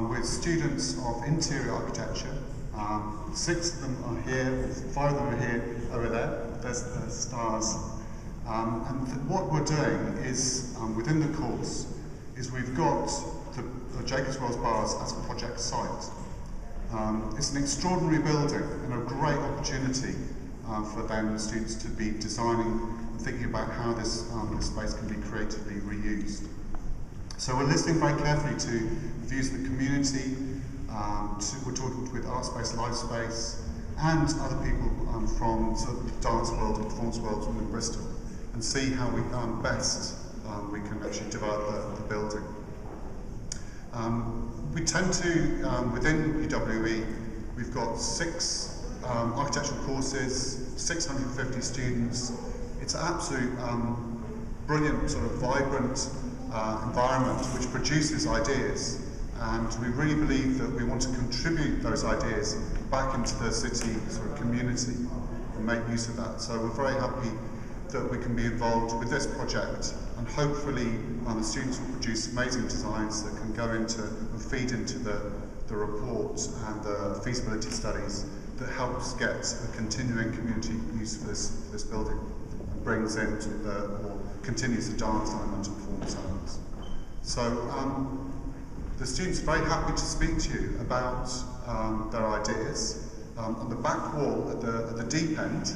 with students of interior architecture. 6 of them are here, 5 of them are here, over there. There's the stars. What we're doing is, within the course, is we've got the Jacobs Wells Bars as a project site. It's an extraordinary building and a great opportunity for them, the students, to be designing and thinking about how this space can be creatively reused. So we're listening very carefully to the views of the community. We're talking with Artspace, Livespace, and other people from sort of the dance world and performance world in Bristol, and see how we best we can actually develop the building. We tend to, within UWE, we've got 6 architectural courses, 650 students. It's an absolute brilliant, sort of vibrant environment which produces ideas, and we really believe that we want to contribute those ideas back into the city sort of community and make use of that. So we're very happy that we can be involved with this project, and hopefully the students will produce amazing designs that can go into and feed into the report and the feasibility studies that helps get a continuing community use for this building, and brings into or continues the dance element and performance elements. So the students are very happy to speak to you about their ideas. On the back wall at the deep end,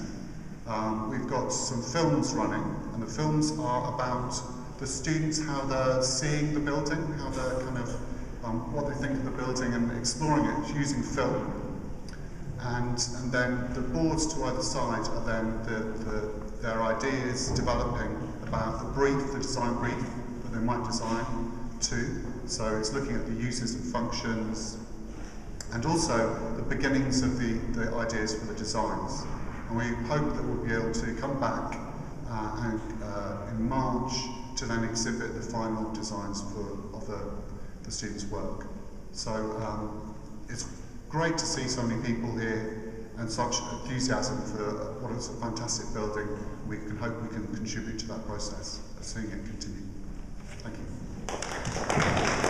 we've got some films running, and the films are about the students, how they're seeing the building, how they're kind of, what they think of the building and exploring it using film. And then the boards to either side are then their ideas developing about the brief, the design brief that they might design to. So it's looking at the uses and functions, and also the beginnings of the ideas for the designs. And we hope that we'll be able to come back in March to then exhibit the final designs of the students' work. So it's great to see so many people here and such enthusiasm for what is a fantastic building. We can hope we can contribute to that process of seeing it continue. Thank you.